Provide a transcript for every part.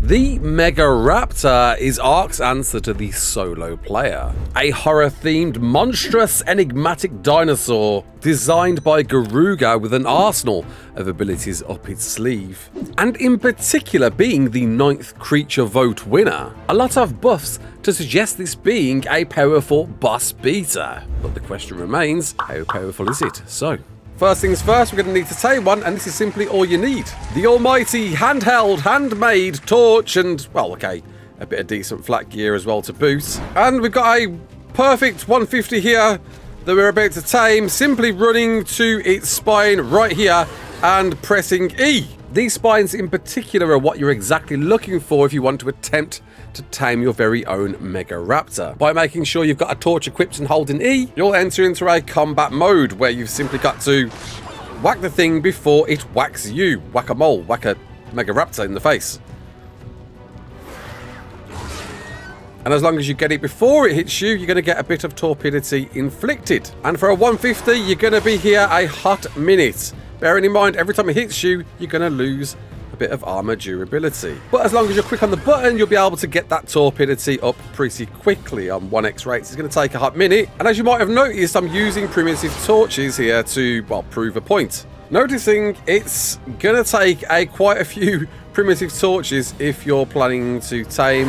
The Megaraptor is ARK's answer to the solo player. A horror-themed, monstrous, enigmatic dinosaur designed by Garuga with an arsenal of abilities up its sleeve. And in particular being the 9th creature vote winner. A lot of buffs to suggest this being a powerful boss beater. But the question remains, how powerful is it? So, first things first, we're going to need to tame one, and this is simply all you need. The almighty, handheld, handmade torch and, well, okay, a bit of decent flat gear as well to boot. And we've got a perfect 150 here that we're about to tame, simply running to its spine right here and pressing E. These spines in particular are what you're exactly looking for if you want to attempt to tame your very own Megaraptor. By making sure you've got a torch equipped and holding E, you'll enter into a combat mode where you've simply got to whack the thing before it whacks you. Whack-a-mole, whack a Megaraptor in the face. And as long as you get it before it hits you, you're going to get a bit of torpidity inflicted. And for a 150, you're going to be here a hot minute. Bearing in mind, every time it hits you, you're going to lose a bit of armor durability. But as long as you're quick on the button, you'll be able to get that torpidity up pretty quickly on 1x rates. It's going to take a hot minute. And as you might have noticed, I'm using primitive torches here to, well, prove a point. Noticing it's going to take quite a few primitive torches if you're planning to tame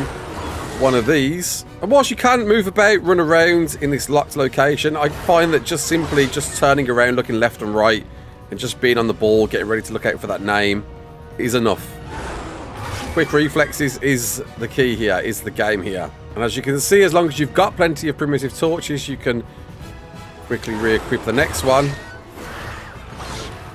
one of these. And whilst you can move about, run around in this locked location, I find that just simply turning around, looking left and right, and just being on the ball, getting ready to look out for that name is enough. Quick reflexes is the key here, is the game here. And as you can see, as long as you've got plenty of primitive torches, you can quickly re-equip the next one.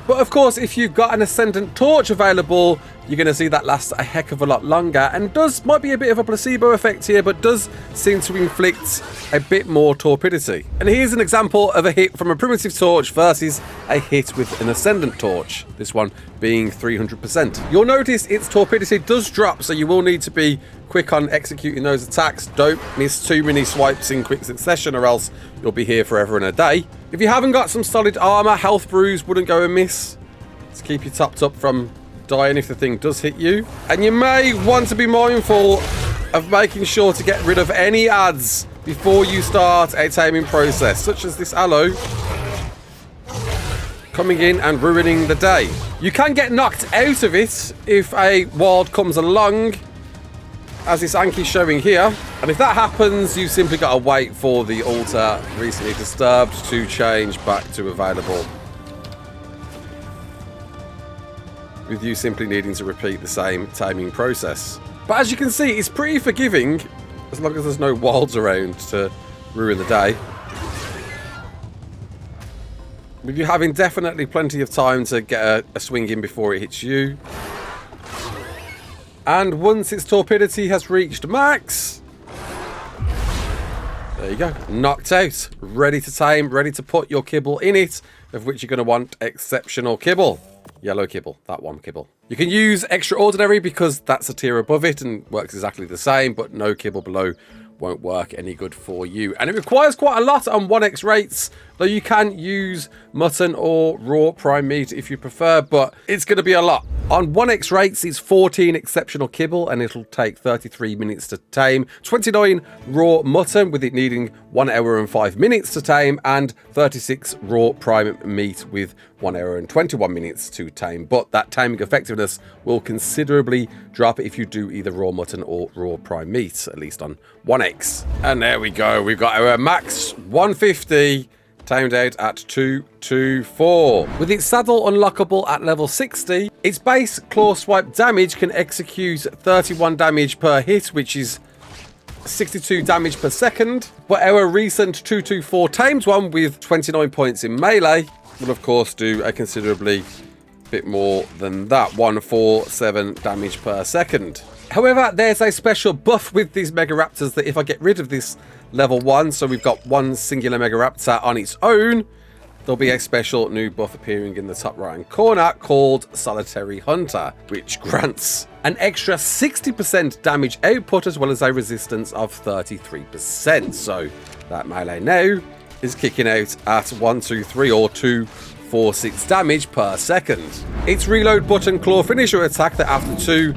But of course, if you've got an Ascendant torch available, you're going to see that lasts a heck of a lot longer, and might be a bit of a placebo effect here, but does seem to inflict a bit more torpidity. And here's an example of a hit from a primitive torch versus a hit with an Ascendant torch, this one being 300%. You'll notice its torpidity does drop, so you will need to be quick on executing those attacks. Don't miss too many swipes in quick succession, or else you'll be here forever and a day. If you haven't got some solid armor, health brews wouldn't go amiss to keep you topped up from dying if the thing does hit you. And you may want to be mindful of making sure to get rid of any ads before you start a taming process, such as this aloe coming in and ruining the day. You can get knocked out of it if a wild comes along, as this Anki's showing here. And if that happens, you simply got to wait for the altar recently disturbed to change back to available, with you simply needing to repeat the same taming process. But as you can see, it's pretty forgiving as long as there's no wilds around to ruin the day. With you having definitely plenty of time to get a swing in before it hits you. And once its torpidity has reached max, there you go, knocked out, ready to tame, ready to put your kibble in it, of which you're going to want exceptional kibble. Yellow kibble, that one kibble. You can use extraordinary because that's a tier above it and works exactly the same, but no kibble below won't work any good for you. And it requires quite a lot on 1x rates, though you can use mutton or raw prime meat if you prefer, but it's going to be a lot. On 1x rates, it's 14 exceptional kibble, and it'll take 33 minutes to tame, 29 raw mutton, with it needing 1 hour and 5 minutes to tame, and 36 raw prime meat with 1 hour and 21 minutes to tame. But that taming effectiveness will considerably drop if you do either raw mutton or raw prime meat, at least on 1x. And there we go, we've got our max 150 tamed out at 224. With its saddle unlockable at level 60, its base claw swipe damage can execute 31 damage per hit, which is 62 damage per second. But our recent 224 tamed one with 29 points in melee will of course do a considerably bit more than that, 147 damage per second. However, there's a special buff with these Megaraptors that if I get rid of this level 1, so we've got one singular Megaraptor on its own, there'll be a special new buff appearing in the top right hand corner called Solitary Hunter, which grants an extra 60% damage output as well as a resistance of 33%. So that melee now is kicking out at 123 or 246 damage per second. Its reload button claw finisher attack that after 2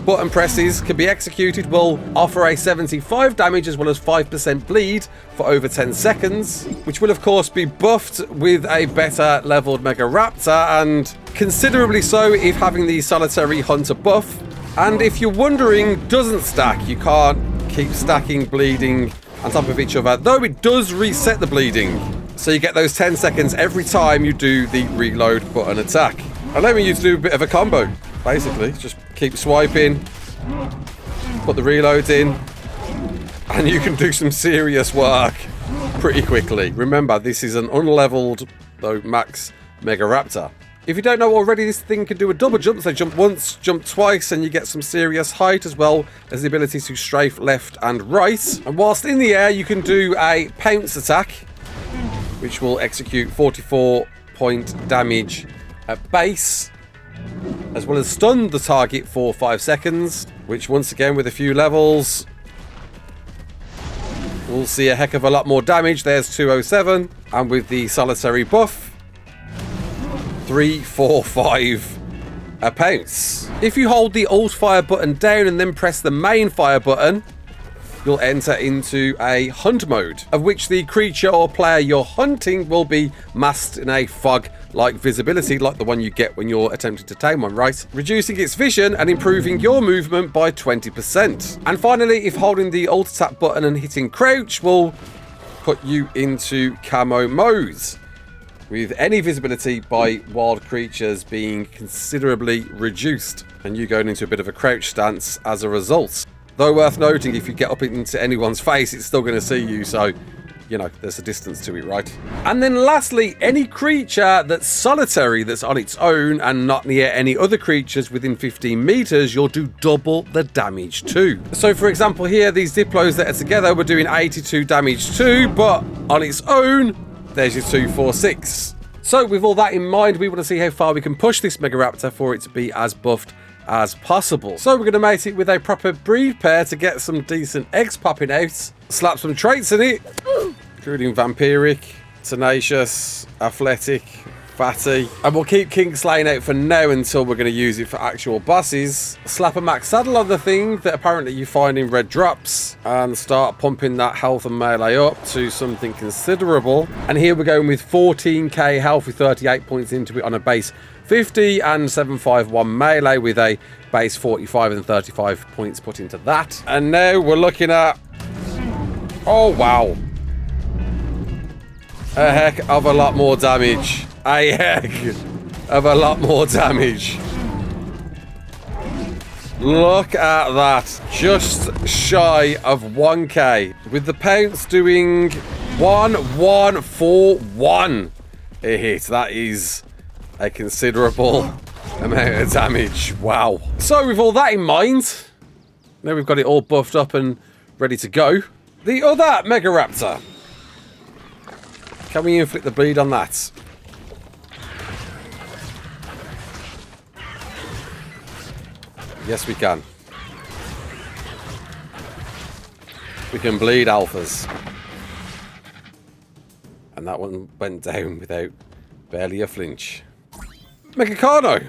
button presses can be executed will offer a 75 damage as well as 5% bleed for over 10 seconds, which will of course be buffed with a better leveled Megaraptor, and considerably so if having the solitary hunter buff. And if you're wondering, doesn't stack, you can't keep stacking bleeding on top of each other, though it does reset the bleeding. So you get those 10 seconds every time you do the reload button attack, allowing you to do a bit of a combo. Basically, just keep swiping, put the reloads in, and you can do some serious work pretty quickly. Remember, this is an unleveled, though max Megaraptor. If you don't know already, this thing can do a double jump, so jump once, jump twice, and you get some serious height, as well as the ability to strafe left and right. And whilst in the air, you can do a pounce attack, which will execute 44 point damage at base, as well as stun the target for 5 seconds, which once again with a few levels we'll see a heck of a lot more damage. There's 207, and with the solitary buff, 3, 4, 5 a pounce. If you hold the alt fire button down and then press the main fire button, you'll enter into a hunt mode, of which the creature or player you're hunting will be masked in a fog-like visibility, like the one you get when you're attempting to tame one, right? Reducing its vision and improving your movement by 20%. And finally, if holding the alt attack button and hitting crouch will put you into camo mode, with any visibility by wild creatures being considerably reduced, and you going into a bit of a crouch stance as a result. Though worth noting, if you get up into anyone's face, it's still going to see you, so, you know, there's a distance to it, right? And then lastly, any creature that's solitary, that's on its own and not near any other creatures within 15 meters, you'll do double the damage too. So for example here, these Diplos that are together, we're doing 82 damage too, but on its own, there's your 246. So with all that in mind, we want to see how far we can push this Megaraptor for it to be as buffed as possible. So we're going to mate it with a proper breed pair to get some decent eggs popping out. Slap some traits in it, including vampiric, tenacious, athletic, fatty. And we'll keep Kingslaying out for now until we're going to use it for actual bosses. Slap a max saddle on the thing that apparently you find in red drops, and start pumping that health and melee up to something considerable. And here we're going with 14k health with 38 points into it on a base 50 and 751 melee with a base 45 and 35 points put into that. And now we're looking at, oh wow, a heck of a lot more damage. A heck of a lot more damage. Look at that, just shy of 1k, with the pounce doing 1141 a hit. That is a considerable amount of damage. Wow. So with all that in mind, now we've got it all buffed up and ready to go, the other Megaraptor. Can we inflict the bleed on that? Yes, we can. We can bleed alphas. And that one went down without barely a flinch. Megacano!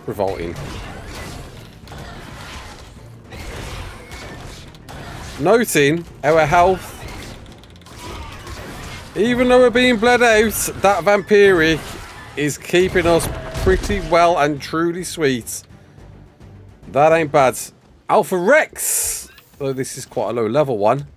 Revolting. Noting our health. Even though we're being bled out, that vampiric is keeping us pretty well and truly sweet. That ain't bad. Alpha Rex! Though this is quite a low level one.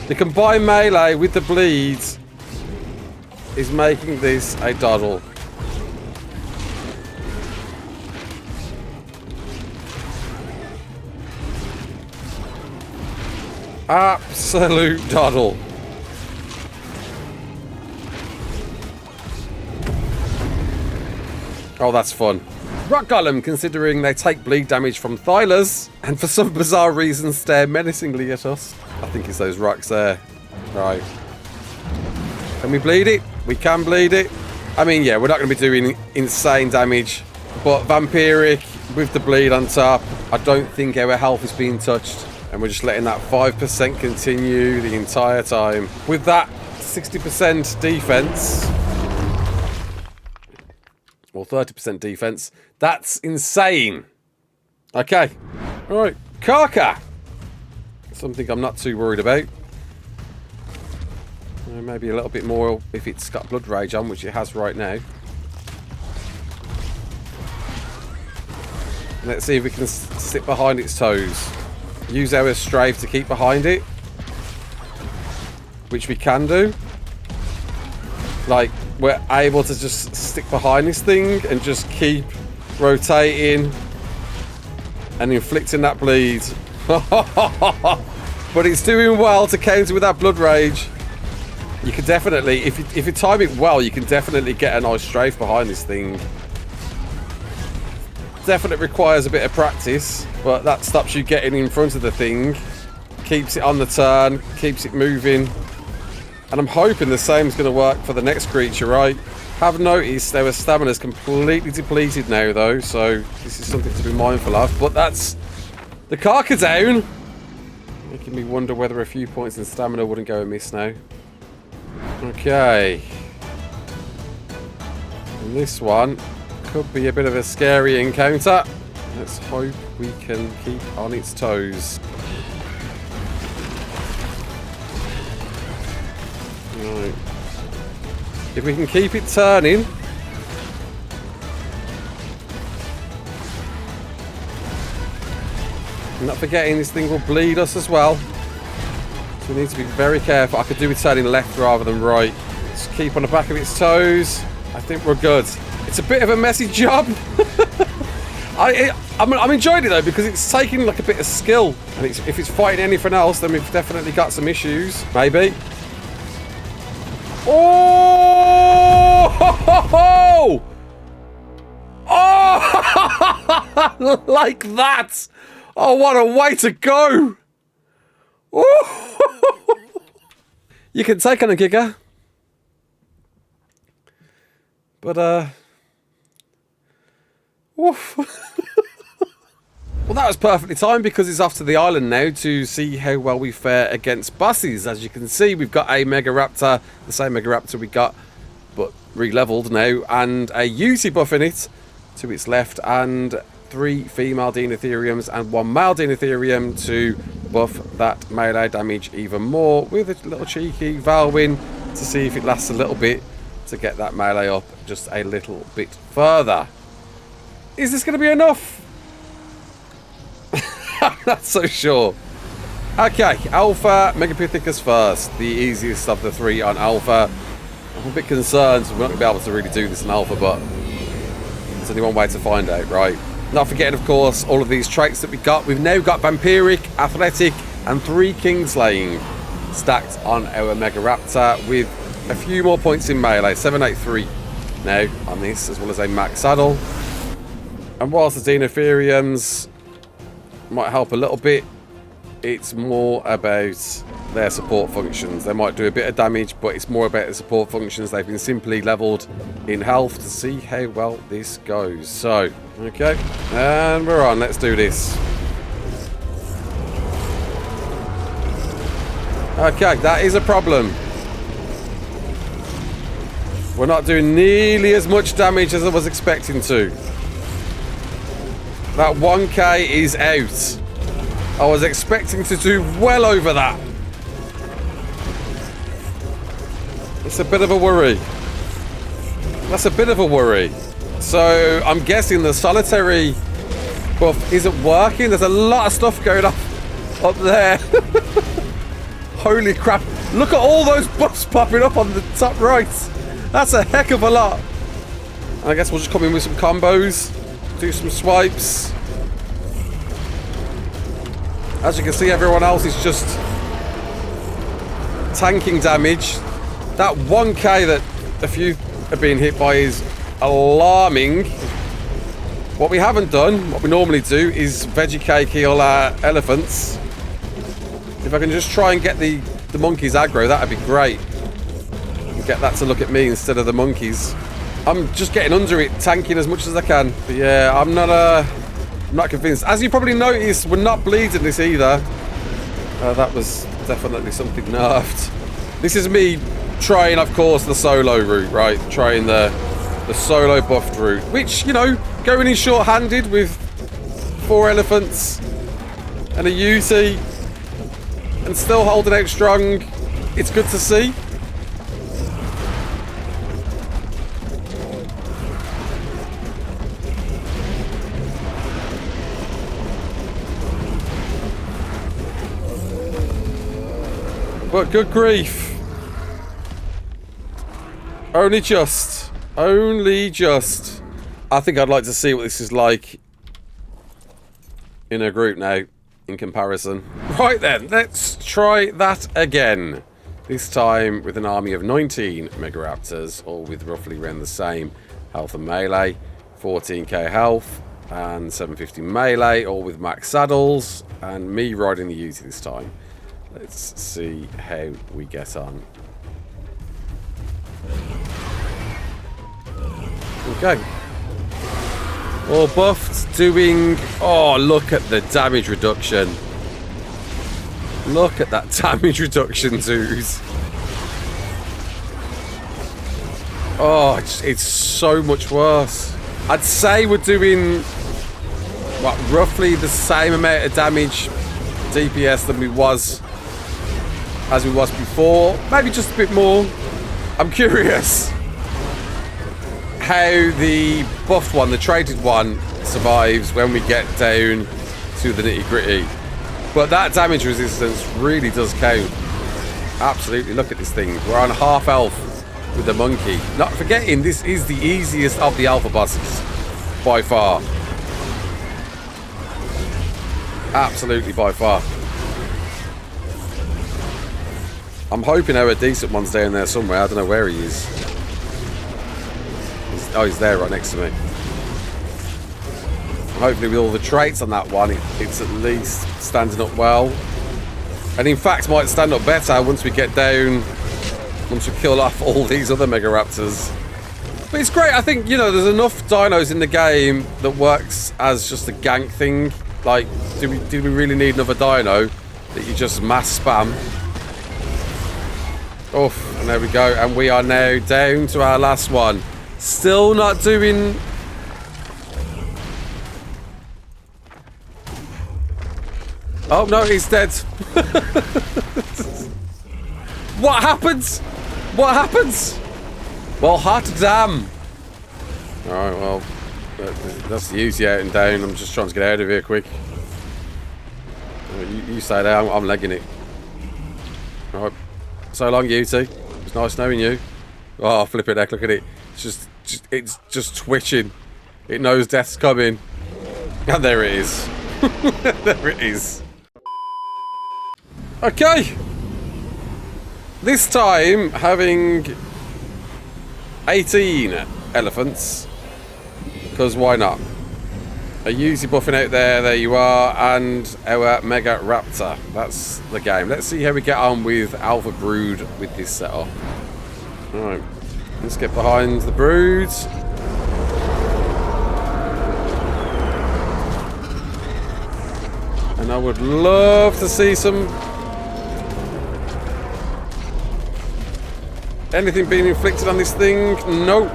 The combined melee with the bleeds is making this a doddle. Absolute doddle. Oh, that's fun. Rock Golem, considering they take bleed damage from Thylers, and for some bizarre reason stare menacingly at us. I think it's those rocks there. Right. Can we bleed it? We can bleed it. I mean, yeah, we're not going to be doing insane damage, but vampiric with the bleed on top. I don't think our health is being touched, and we're just letting that 5% continue the entire time. With that 60% defense, or 30% defense, that's insane. Okay, all right, Karka. Something I'm not too worried about. Maybe a little bit more if it's got blood rage on, which it has right now. Let's see if we can sit behind its toes. Use our strafe to keep behind it, which we can do. Like, we're able to just stick behind this thing and just keep rotating and inflicting that bleed. But it's doing well to counter with that blood rage. You can definitely, if you time it well, you can definitely get a nice strafe behind this thing. Definitely requires a bit of practice, but that stops you getting in front of the thing, keeps it on the turn, keeps it moving. And I'm hoping the same is going to work for the next creature, right? Have noticed our stamina is completely depleted now, though, so this is something to be mindful of. But that's the Karka down, making me wonder whether a few points in stamina wouldn't go amiss now. Okay, and this one could be a bit of a scary encounter. Let's hope we can keep on its toes. Right. If we can keep it turning. I'm not forgetting this thing will bleed us as well. So we need to be very careful. I could do with turning left rather than right. Just keep on the back of its toes. I think we're good. It's a bit of a messy job. I'm enjoying it though, because it's taking like a bit of skill. And if it's fighting anything else, then we've definitely got some issues. Maybe. Oh! Oh! Like that! Oh, what a way to go! You can take on a Giga. But, woof. Well, that was perfectly timed because it's off to the island now to see how well we fare against bosses. As you can see, we've got a Megaraptor, the same Megaraptor we got, but re-leveled now, and a UT buff in it to its left, and 3 female Deinotheriums and 1 male Deinotherium to buff that melee damage even more, with a little cheeky Valwyn to see if it lasts a little bit to get that melee up just a little bit further. Is this going to be enough? I'm not so sure. Okay, Alpha Megapithecus first, the easiest of the 3 on Alpha. I'm a bit concerned we're not going to be able to really do this in Alpha, but there's only one way to find out, right? Not forgetting, of course, all of these traits that we got. We've now got Vampiric, Athletic, and 3 Kingslaying stacked on our Megaraptor, with a few more points in melee. 783 now on this, as well as a max saddle. And whilst the Deinotheriums might help a little bit, it's more about their support functions. They might do a bit of damage, but it's more about the support functions. They've been simply leveled in health to see how well this goes. So, okay, and we're on. Let's do this. Okay, that is a problem. We're not doing nearly as much damage as I was expecting to. That 1k is out. I was expecting to do well over that. It's a bit of a worry. That's a bit of a worry. So I'm guessing the solitary buff isn't working. There's a lot of stuff going on up there. Holy crap. Look at all those buffs popping up on the top right. That's a heck of a lot. I guess we'll just come in with some combos. Do some swipes. As you can see, everyone else is just tanking damage. That 1k that a few are being hit by is alarming. What we haven't done, what we normally do, is veggie cake heal our elephants. If I can just try and get the monkeys aggro, that'd be great. And get that to look at me instead of the monkeys. I'm just getting under it, tanking as much as I can. But yeah, I'm not I'm not convinced. As you probably noticed, we're not bleeding this either. That was definitely something nerfed. This is me trying, of course, the solo route, right? Trying the solo buffed route, which, you know, going in short-handed with 4 elephants and a UT and still holding out strong. It's good to see. But good grief. Only just. I think I'd like to see what this is like in a group now, in comparison. Right then, let's try that again. This time with an army of 19 Megaraptors, all with roughly around the same health and melee. 14k health and 750 melee, all with max saddles. And me riding the UT this time. Let's see how we get on. Okay. All buffed, doing... Oh, look at the damage reduction. Look at that damage reduction, dudes. Oh, it's so much worse. I'd say we're doing, what, roughly the same amount of damage DPS than we was before. Maybe just a bit more. I'm curious how the buffed one, the traded one, survives when we get down to the nitty-gritty. But that damage resistance really does count. Absolutely, look at this thing. We're on half health with the monkey. Not forgetting, this is the easiest of the alpha bosses, by far. Absolutely, by far. I'm hoping there are decent ones down there somewhere. I don't know where he is. Oh, he's there right next to me. Hopefully with all the traits on that one, it's at least standing up well. And in fact, might stand up better once we get down, once we kill off all these other Megaraptors. But it's great. I think, you know, there's enough dinos in the game that works as just a gank thing. Like, do we really need another dino that you just mass spam? Oof, and there we go. And we are now down to our last one. Still not doing... Oh, no, he's dead. What happens? What happens? Well, hot damn. Alright, well, that's the easy out and down. I'm just trying to get out of here quick. You stay there, I'm legging it. Alright. So long, UT. It's nice knowing you. Oh, flip it heck, look at it. It's just twitching. It knows death's coming. And there it is. There it is. Okay. This time, having 18 elephants. Because why not? A Yuzi buffing out there you are, and our Megaraptor. That's the game. Let's see how we get on with Alpha Brood with this setup. Alright, let's get behind the broods. And I would love to see some... anything being inflicted on this thing? Nope.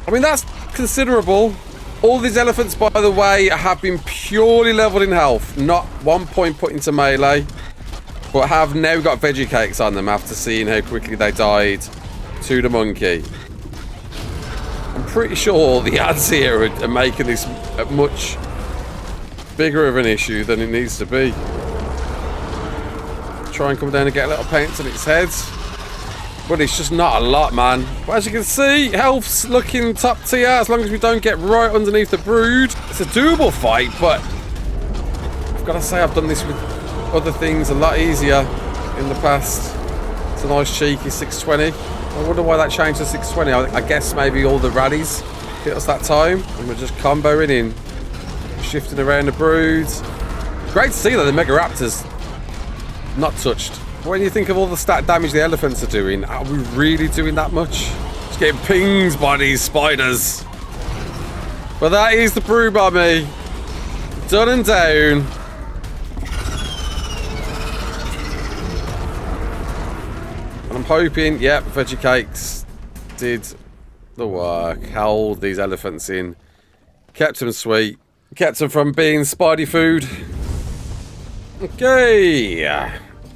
I mean, that's considerable. All these elephants, by the way, have been purely leveled in health. Not 1 point put into melee. But have now got veggie cakes on them after seeing how quickly they died to the monkey. I'm pretty sure the ads here are making this much bigger of an issue than it needs to be. Try and come down and get a little paint on its head. But it's just not a lot, man. But as you can see, health's looking top tier as long as we don't get right underneath the brood. It's a doable fight, but I've got to say I've done this with other things a lot easier in the past. It's a nice cheeky 620. I wonder why that changed to 620. I guess maybe all the rallies hit us that time. And we're just comboing in. Shifting around the broods. Great to see that the Megaraptors not touched. When you think of all the stat damage the elephants are doing, are we really doing that much? Just getting pinged by these spiders. But that is the brew bomby. Done and down. And I'm hoping, yep, veggie cakes did the work. Held these elephants in. Kept them sweet. Kept them from being Spidey food. Okay.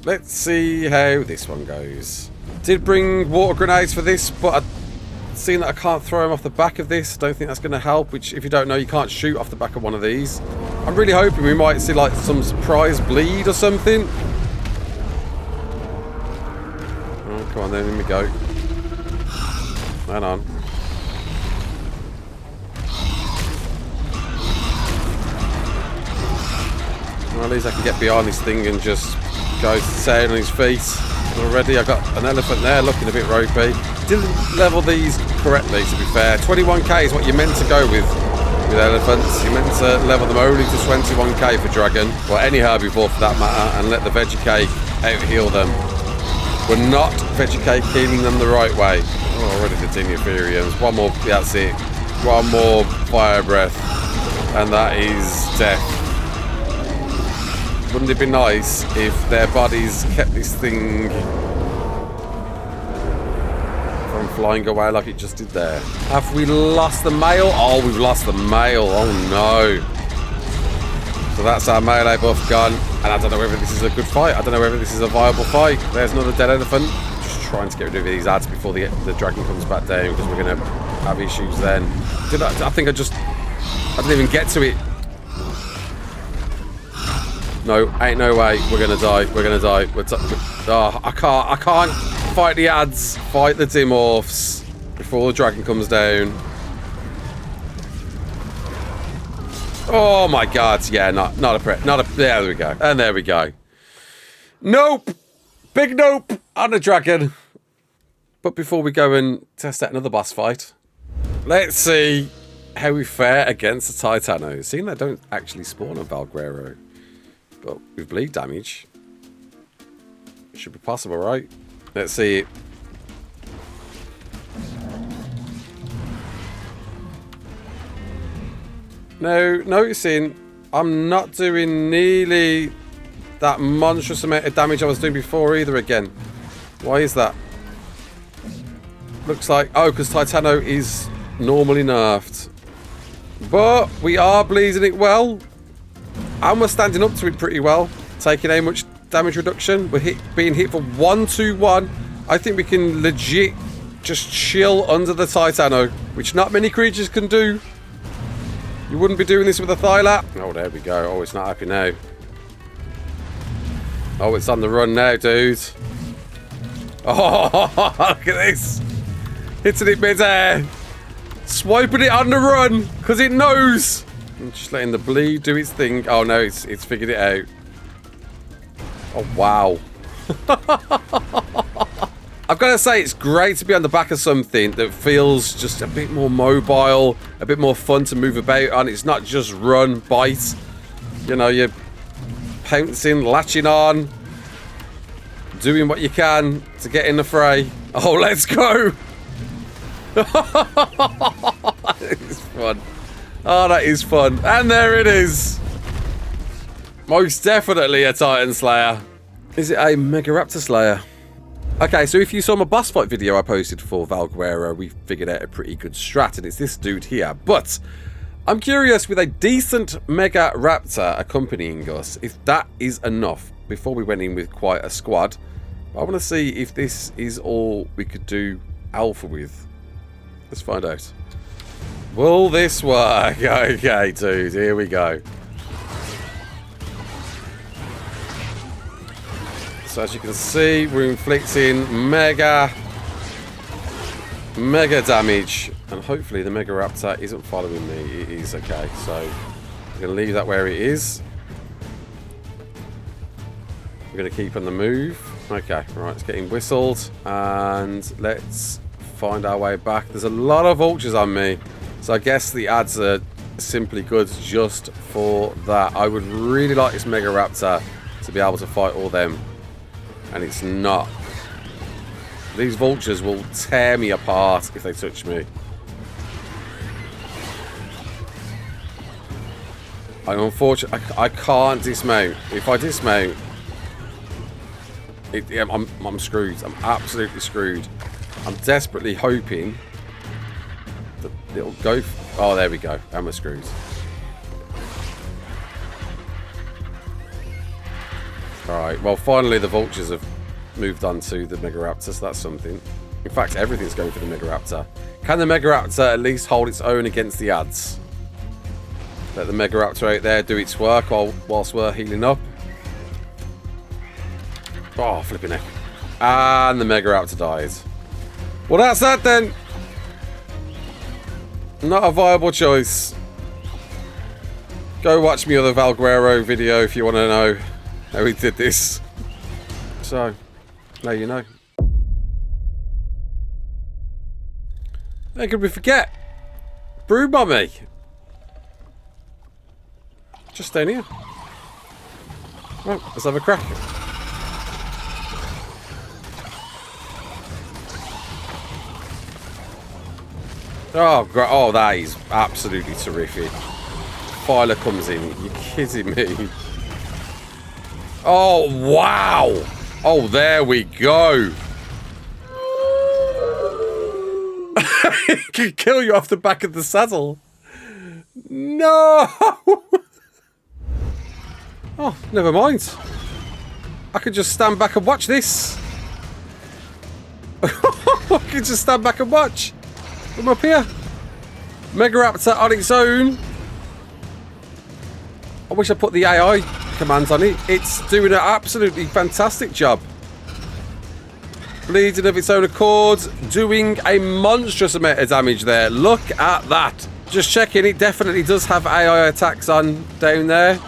Let's see how this one goes. Did bring water grenades for this, but I've seen that I can't throw them off the back of this. Don't think that's going to help, which, if you don't know, you can't shoot off the back of one of these. I'm really hoping we might see, like, some surprise bleed or something. Oh, come on then, let me go. Hang on. Well, at least I can get behind this thing and just go down on his feet. Already I got an elephant there looking a bit ropey. Didn't level these correctly, to be fair. 21k is what you're meant to go with elephants. You're meant to level them only to 21k for dragon, or any herbivore for that matter, and let the veggie cake out-heal them. We're not veggie cake healing them the right way. Oh, already the Diniotheriums. One more, yeah, that's it. One more fire breath, and that is death. Wouldn't it be nice if their bodies kept this thing from flying away like it just did there? Have we lost the male? Oh, we've lost the male. Oh no. So that's our melee buff gone. And I don't know whether this is a good fight. I don't know whether this is a viable fight. There's another dead elephant. Just trying to get rid of these ads before the dragon comes back down, because we're going to have issues then. I think I didn't even get to it. No, ain't no way. We're gonna die. We're gonna die. Oh, I can't fight the ads. Fight the dimorphs before the dragon comes down. Oh my god. Yeah, not a there we go. And there we go. Nope. Big nope on the dragon. But before we go and test out another boss fight, let's see how we fare against the Titanos. Seeing they don't actually spawn on Valguero, but with bleed damage, it should be possible, right? Let's see. Now, noticing I'm not doing nearly that monstrous amount of damage I was doing before either again. Why is that? Looks like, oh, because Titano is normally nerfed. But we are bleeding it well. And we're standing up to it pretty well. Taking how much damage reduction? We're being hit for 1-2-1. I think we can legit just chill under the Titano, which not many creatures can do. You wouldn't be doing this with a Thylat. Oh, there we go. Oh, it's not happy now. Oh, it's on the run now, dude. Oh, look at this. Hitting it mid-air. Swiping it on the run, because it knows. And just letting the bleed do its thing. Oh no, it's figured it out. Oh wow. I've got to say, it's great to be on the back of something that feels just a bit more mobile, a bit more fun to move about on. It's not just run, bite. You know, you're pouncing, latching on, doing what you can to get in the fray. Oh, let's go. That is fun. Oh, that is fun. And there it is. Most definitely a Titan Slayer. Is it a Megaraptor Slayer? Okay, so if you saw my boss fight video I posted for Valguero, we figured out a pretty good strat, and it's this dude here. But I'm curious, with a decent Megaraptor accompanying us, if that is enough before we went in with quite a squad. I want to see if this is all we could do alpha with. Let's find out. Will this work? Okay, dude, here we go. So as you can see, we're inflicting mega damage. And hopefully the Megaraptor isn't following me. It is, okay. So I'm going to leave that where it is. We're going to keep on the move. Okay, right, it's getting whistled. And let's find our way back. There's a lot of vultures on me. So I guess the ads are simply good just for that. I would really like this Megaraptor to be able to fight all them. And it's not. These vultures will tear me apart if they touch me. And unfortunately, I can't dismount. If I dismount, I'm screwed. I'm absolutely screwed. I'm desperately hoping that it'll go. Oh, there we go. And we're screwed. Alright, well, finally the vultures have moved on to the Megaraptor, so that's something. In fact, everything's going for the Megaraptor. Can the Megaraptor at least hold its own against the ads? Let the Megaraptor out there do its work whilst we're healing up. Oh, flipping heck. And the Megaraptor dies. Well, that's that then. Not a viable choice. Go watch me other Valguero video if you want to know how he did this. So, now you know. How could we forget? Brew Mummy. Just down here. Right, let's have a crack. Oh, oh, that is absolutely terrific. Filer comes in. You're kidding me. Oh, wow. Oh, there we go. He can kill you off the back of the saddle. No. Oh, never mind. I can just stand back and watch this. I can just stand back and watch. Come up here. Megaraptor on its own. I wish I put the AI commands on it. It's doing an absolutely fantastic job. Bleeding of its own accord. Doing a monstrous amount of damage there. Look at that. Just checking. It definitely does have AI attacks on down there.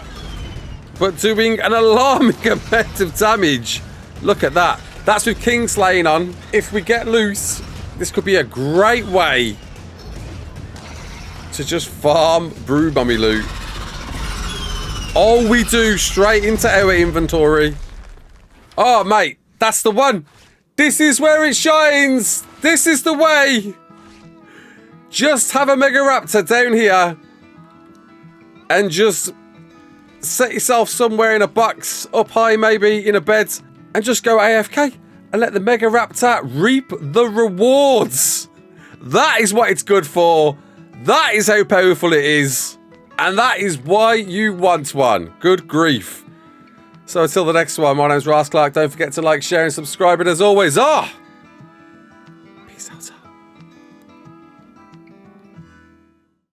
But doing an alarming amount of damage. Look at that. That's with Kingslaying on. If we get loose, this could be a great way to just farm Brew Mummy loot. All we do straight into our inventory. Oh, mate, that's the one. This is where it shines. This is the way. Just have a Megaraptor down here and just set yourself somewhere in a box, up high maybe, in a bed, and just go AFK and let the Megaraptor reap the rewards. That is what it's good for. That is how powerful it is. And that is why you want one. Good grief. So until the next one, my name's Raasclark. Don't forget to like, share, and subscribe. And as always,